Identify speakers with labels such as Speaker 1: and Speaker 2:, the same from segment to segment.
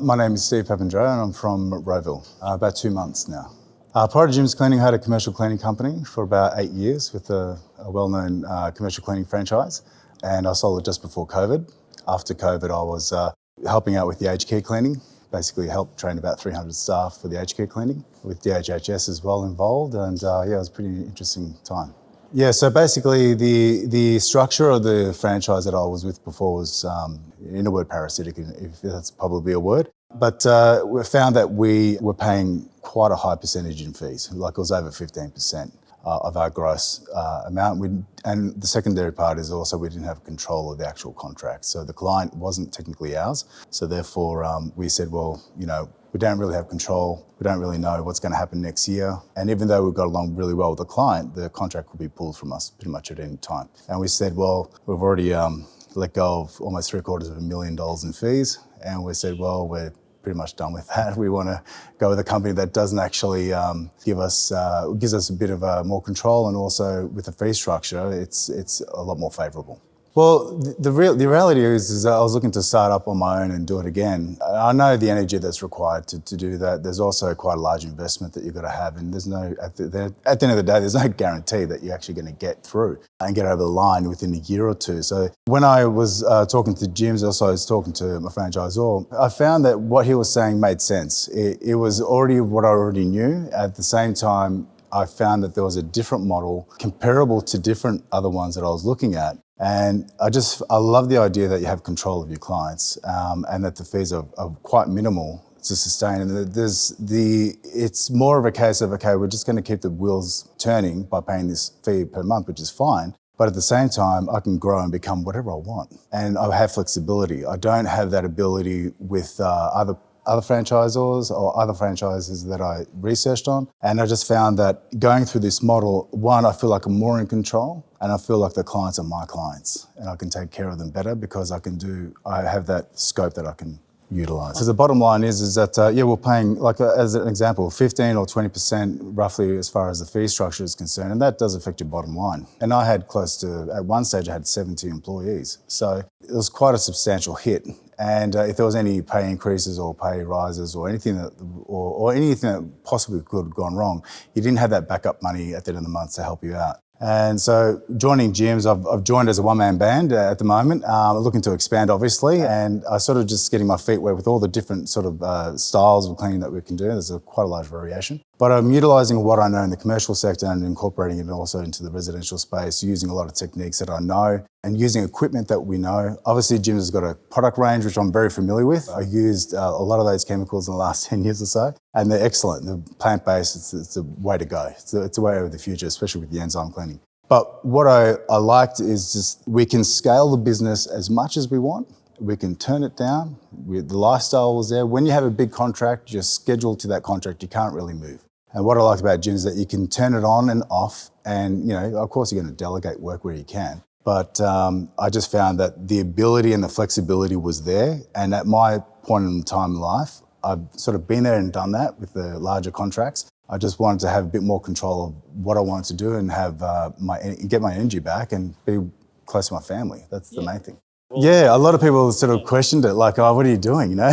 Speaker 1: My name is Steve Papandreou and I'm from Rowville, about 2 months now. Prior to Jim's Cleaning, I had a commercial cleaning company for about 8 years with a well-known commercial cleaning franchise, and I sold it just before COVID. After COVID, I was helping out with the aged care cleaning, basically helped train about 300 staff for the aged care cleaning, with DHHS as well involved, and yeah, it was a pretty interesting time. Yeah, so basically the structure of the franchise that I was with before was, in a word, parasitic, if that's probably a word. But we found that we were paying quite a high percentage in fees, like it was over 15% of our gross amount. And the secondary part is also we didn't have control of the actual contract. So the client wasn't technically ours. So therefore we said, well, you know, we don't really have control. We don't really know what's going to happen next year. And even though we got along really well with the client, the contract could be pulled from us pretty much at any time. And we said, well, we've already let go of almost $750,000 in fees. And we said, well, we're pretty much done with that. We want to go with a company that doesn't actually gives us a bit of more control, and also with the fee structure, it's a lot more favourable. Well, the reality is that I was looking to start up on my own and do it again. I know the energy that's required to do that. There's also quite a large investment that you've got to have, and there's no, at the end of the day, there's no guarantee that you're actually going to get through and get over the line within a year or two. So when I was talking to Jim's, also I was talking to my franchisor, I found that what he was saying made sense. It was already what I already knew. At the same time, I found that there was a different model comparable to different other ones that I was looking at. And I love the idea that you have control of your clients, and that the fees are quite minimal to sustain. And it's more of a case of, okay, we're just going to keep the wheels turning by paying this fee per month, which is fine. But at the same time, I can grow and become whatever I want. And I have flexibility. I don't have that ability with other franchisors or other franchises that I researched on. And I just found that going through this model, one, I feel like I'm more in control, and I feel like the clients are my clients and I can take care of them better because I have that scope that I can utilise. So the bottom line is that, yeah, we're paying, like as an example, 15 or 20% roughly as far as the fee structure is concerned, and that does affect your bottom line. And I had at one stage I had 70 employees. So it was quite a substantial hit. And if there was any pay increases or pay rises or anything that possibly could have gone wrong, you didn't have that backup money at the end of the month to help you out. And so joining Jim's, I've joined as a one-man band at the moment, looking to expand obviously, and I sort of just getting my feet wet with all the different sort of styles of cleaning that we can do. There's quite a large variation. But I'm utilising what I know in the commercial sector and incorporating it also into the residential space, using a lot of techniques that I know and using equipment that we know. Obviously, Jim's has got a product range, which I'm very familiar with. I used a lot of those chemicals in the last 10 years or so, and they're excellent. The plant-based, it's the way to go. It's the way of the future, especially with the enzyme cleaning. But what I liked is just we can scale the business as much as we want. We can turn it down. The lifestyle was there. When you have a big contract, you're scheduled to that contract. You can't really move. And what I liked about Jim is that you can turn it on and off. And, you know, of course, you're going to delegate work where you can. But I just found that the ability and the flexibility was there. And at my point in time in life, I've sort of been there and done that with the larger contracts. I just wanted to have a bit more control of what I wanted to do and have get my energy back and be close to my family. That's the main thing. Yeah, a lot of people sort of questioned it, like, oh, what are you doing, you know?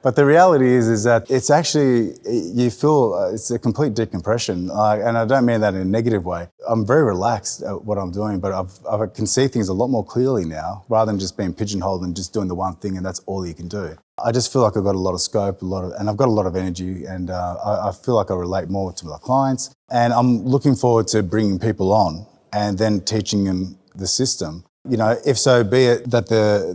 Speaker 1: But the reality is that it's actually, you feel it's a complete decompression. And I don't mean that in a negative way. I'm very relaxed at what I'm doing, but I can see things a lot more clearly now, rather than just being pigeonholed and just doing the one thing and that's all you can do. I just feel like I've got a lot of scope, and I've got a lot of energy, and I feel like I relate more to my clients. And I'm looking forward to bringing people on and then teaching them the system. You know, if so be it that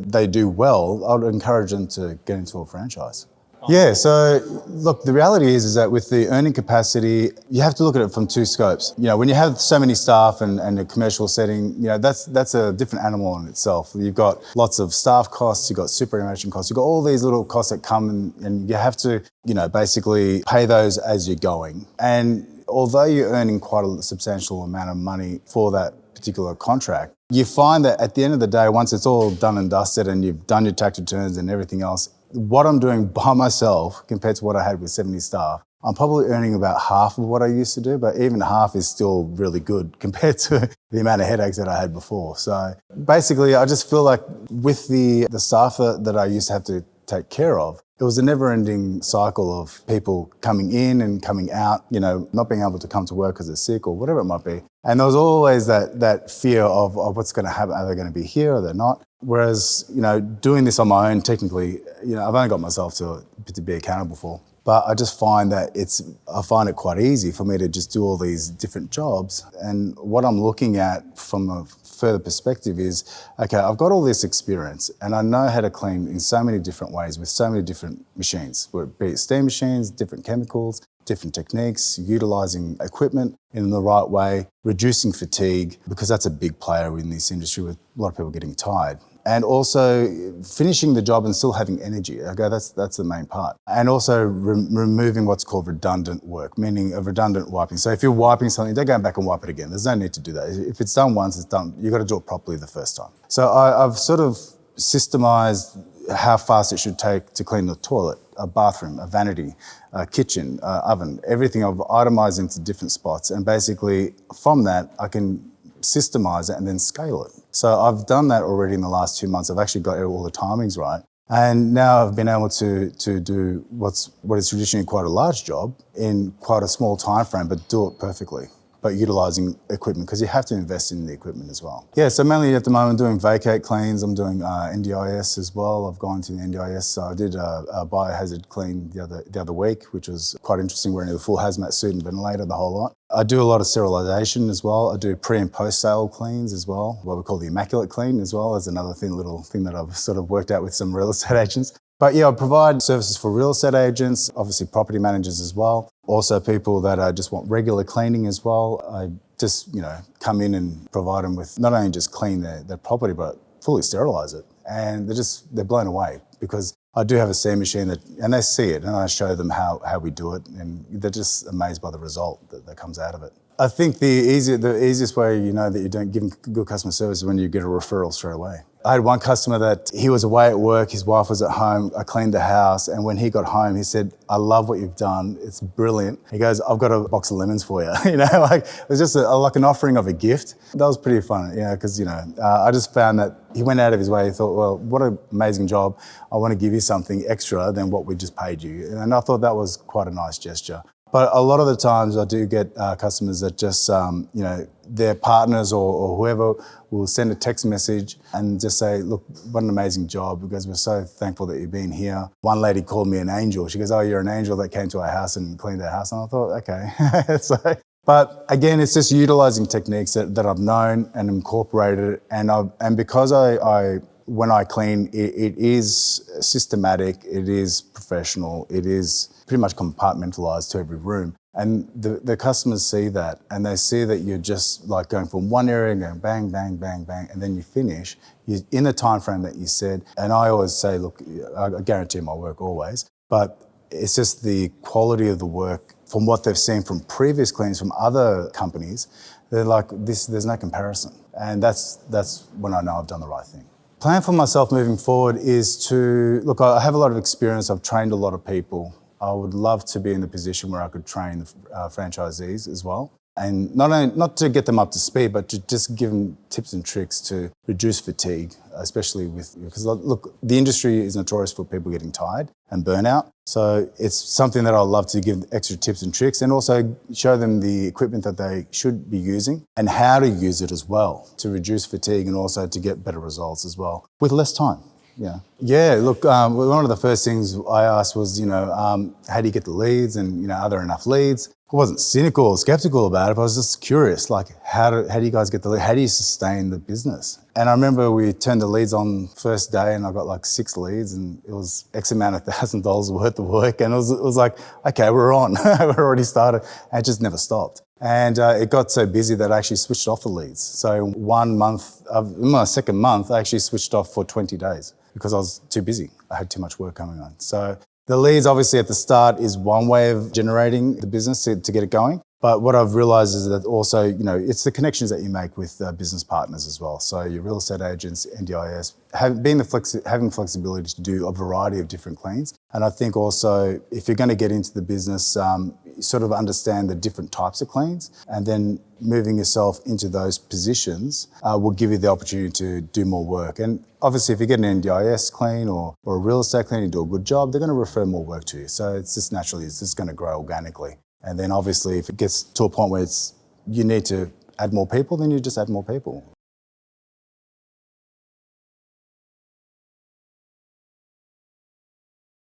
Speaker 1: they do well, I would encourage them to get into a franchise. Yeah, so look, the reality is that with the earning capacity, you have to look at it from two scopes. You know, when you have so many staff and a commercial setting, you know, that's a different animal in itself. You've got lots of staff costs, you've got superannuation costs, you've got all these little costs that come and you have to, you know, basically pay those as you're going. And although you're earning quite a substantial amount of money for that particular contract, you find that at the end of the day, once it's all done and dusted and you've done your tax returns and everything else, what I'm doing by myself compared to what I had with 70 staff, I'm probably earning about half of what I used to do, but even half is still really good compared to the amount of headaches that I had before. So basically, I just feel like with the staff that I used to have to take care of, It was a never-ending cycle of people coming in and coming out, not being able to come to work because they're sick or whatever it might be. And there was always that fear of what's going to happen. Are they going to be here or they're not? Whereas, doing this on my own, technically, I've only got myself to be accountable for. But I just find that I find it quite easy for me to just do all these different jobs. And what I'm looking at from a further perspective is, okay, I've got all this experience and I know how to clean in so many different ways with so many different machines, be it steam machines, different chemicals, different techniques, utilising equipment in the right way, reducing fatigue, because that's a big player in this industry with a lot of people getting tired. And also finishing the job and still having energy. Okay, that's the main part. And also removing what's called redundant work, meaning a redundant wiping. So if you're wiping something, don't go back and wipe it again. There's no need to do that. If it's done once, it's done. You've got to do it properly the first time. So I've sort of systemized how fast it should take to clean the toilet, a bathroom, a vanity, a kitchen, oven, everything I've itemized into different spots. And basically from that, I can systemize it and then scale it. So I've done that already in the last 2 months. I've actually got all the timings right. And now I've been able to do what is traditionally quite a large job in quite a small time frame, but do it perfectly, but utilising equipment, because you have to invest in the equipment as well. Yeah, so mainly at the moment doing vacate cleans. I'm doing NDIS as well. I've gone to the NDIS. So I did a biohazard clean the other week, which was quite interesting, wearing a full hazmat suit and ventilator, the whole lot. I do a lot of sterilisation as well. I do pre and post sale cleans as well, what we call the immaculate clean as well, as another little thing that I've sort of worked out with some real estate agents. But yeah, I provide services for real estate agents, obviously property managers as well. Also people that just want regular cleaning as well. I just, come in and provide them with not only just clean their property, but fully sterilise it. And they're blown away, because I do have a steam machine and they see it, and I show them how we do it, and they're just amazed by the result that comes out of it. I think the easiest way that you're giving good customer service is when you get a referral straight away. I had one customer that he was away at work, his wife was at home, I cleaned the house, and when he got home, he said, "I love what you've done, it's brilliant." He goes, "I've got a box of lemons for you." It was just like an offering of a gift. That was pretty fun, because, I just found that he went out of his way. He thought, well, what an amazing job. I want to give you something extra than what we just paid you. And I thought that was quite a nice gesture. But a lot of the times I do get customers that just, their partners or whoever will send a text message and just say, "Look, what an amazing job, because we're so thankful that you've been here." One lady called me an angel. She goes, "Oh, you're an angel that came to our house and cleaned our house." And I thought, okay. But again, it's just utilising techniques that I've known and incorporated. And because when I clean, it is systematic, it is professional, it is pretty much compartmentalised to every room. And the customers see that, and they see that you're just like going from one area and going bang, bang, bang, bang, and then you finish in the time frame that you said. And I always say, look, I guarantee my work always, but it's just the quality of the work from what they've seen from previous cleans from other companies. They're like, there's no comparison. And that's when I know I've done the right thing. Plan for myself moving forward is to, look, I have a lot of experience. I've trained a lot of people. I would love to be in the position where I could train the franchisees as well. And not to get them up to speed, but to just give them tips and tricks to reduce fatigue, especially because look, the industry is notorious for people getting tired and burnout. So it's something that I'd love to give extra tips and tricks, and also show them the equipment that they should be using and how to use it as well to reduce fatigue and also to get better results as well with less time. Yeah. Look, one of the first things I asked was, how do you get the leads, and, are there enough leads? I wasn't cynical or skeptical about it, but I was just curious, like, how do you guys get the lead? How do you sustain the business? And I remember we turned the leads on first day, and I got like 6 leads, and it was X amount of $1,000s worth of work. And it was like, okay, we're on. We're already started. And it just never stopped. And it got so busy that I actually switched off the leads. So 1 month, in my second month, I actually switched off for 20 days because I was too busy. I had too much work coming on. So the leads, obviously, at the start is one way of generating the business to get it going. But what I've realised is that also, it's the connections that you make with business partners as well. So your real estate agents, NDIS, having flexibility to do a variety of different cleans. And I think also, if you're going to get into the business, sort of understand the different types of cleans, and then moving yourself into those positions will give you the opportunity to do more work. And obviously, if you get an NDIS clean or a real estate clean, you do a good job, they're going to refer more work to you. So it's just naturally, it's just going to grow organically. And then obviously, if it gets to a point where you need to add more people, then you just add more people.